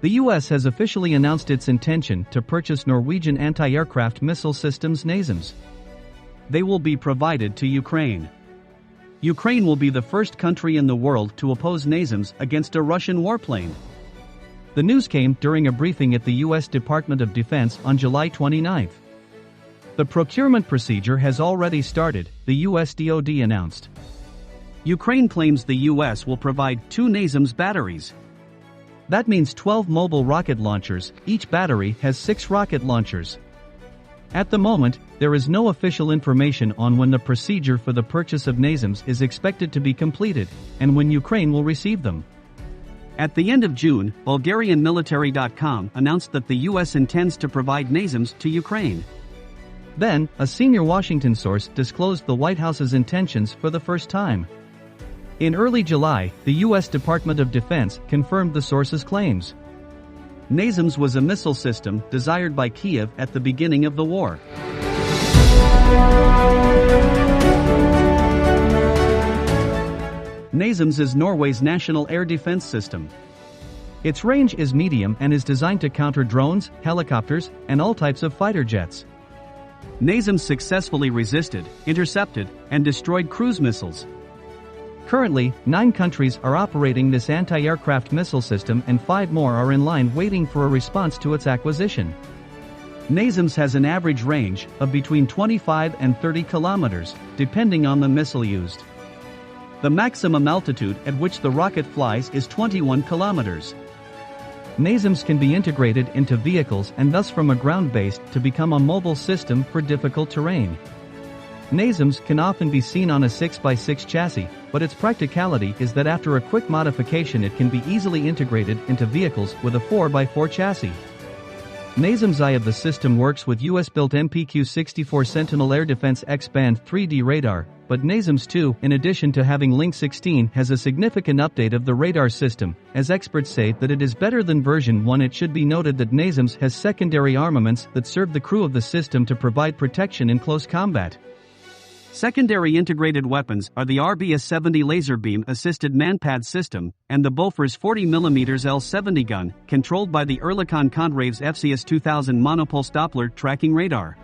The US has officially announced its intention to purchase Norwegian anti-aircraft missile systems NASAMS. They will be provided to Ukraine. Ukraine will be the first country in the world to oppose NASAMS against a Russian warplane. The news came during a briefing at the US Department of Defense on July 29. The procurement procedure has already started, the US DoD announced. Ukraine claims the US will provide 2 NASAMS batteries. That means 12 mobile rocket launchers, each battery has 6 rocket launchers. At the moment, there is no official information on when the procedure for the purchase of NASAMS is expected to be completed, and when Ukraine will receive them. At the end of June, BulgarianMilitary.com announced that the US intends to provide NASAMS to Ukraine. Then, a senior Washington source disclosed the White House's intentions for the first time. In early July, the US Department of Defense confirmed the source's claims. NASAMS was a missile system desired by Kyiv at the beginning of the war. NASAMS is Norway's national air defense system. Its range is medium and is designed to counter drones, helicopters, and all types of fighter jets. NASAMS successfully resisted, intercepted, and destroyed cruise missiles. Currently, 9 countries are operating this anti-aircraft missile system and 5 more are in line waiting for a response to its acquisition. NASAMS has an average range of between 25 and 30 kilometers, depending on the missile used. The maximum altitude at which the rocket flies is 21 kilometers. NASAMS can be integrated into vehicles and thus from a ground-based to become a mobile system for difficult terrain. NASAMS can often be seen on a 6x6 chassis, but its practicality is that after a quick modification it can be easily integrated into vehicles with a 4x4 chassis. NASAMS I of the system works with US-built MPQ-64 Sentinel Air Defense X-band 3D radar, but NASAMS 2, in addition to having Link 16, has a significant update of the radar system. As experts say that it is better than version 1, it should be noted that NASAMS has secondary armaments that serve the crew of the system to provide protection in close combat. Secondary integrated weapons are the RBS-70 laser beam-assisted manpad system and the Bofors 40mm L-70 gun, controlled by the Oerlikon Conraves FCS-2000 monopulse Doppler tracking radar.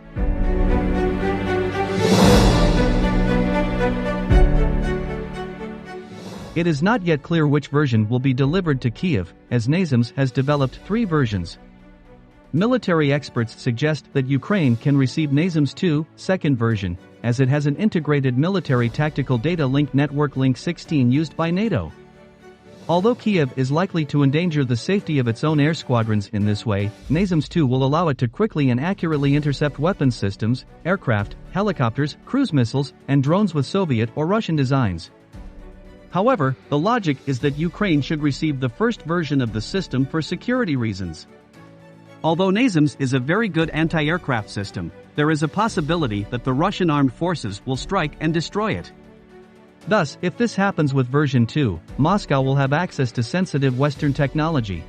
It is not yet clear which version will be delivered to Kyiv, as NASAMS has developed 3 versions. Military experts suggest that Ukraine can receive NASAMS 2, second version, as it has an integrated military tactical data link network Link 16 used by NATO. Although Kyiv is likely to endanger the safety of its own air squadrons in this way, NASAMS 2 will allow it to quickly and accurately intercept weapons systems, aircraft, helicopters, cruise missiles, and drones with Soviet or Russian designs. However, the logic is that Ukraine should receive the first version of the system for security reasons. Although NASAMS is a very good anti-aircraft system, there is a possibility that the Russian armed forces will strike and destroy it. Thus, if this happens with version 2, Moscow will have access to sensitive Western technology.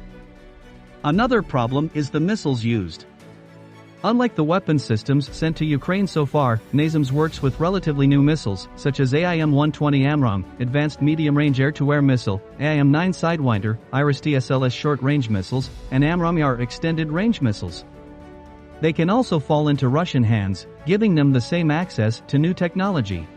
Another problem is the missiles used. Unlike the weapons systems sent to Ukraine so far, NASAMS works with relatively new missiles, such as AIM-120 AMRAAM, Advanced Medium-Range Air-to-Air Missile, AIM-9 Sidewinder, IRIS-TSLS Short-Range Missiles, and AMRAAM-YAR Extended Range Missiles. They can also fall into Russian hands, giving them the same access to new technology.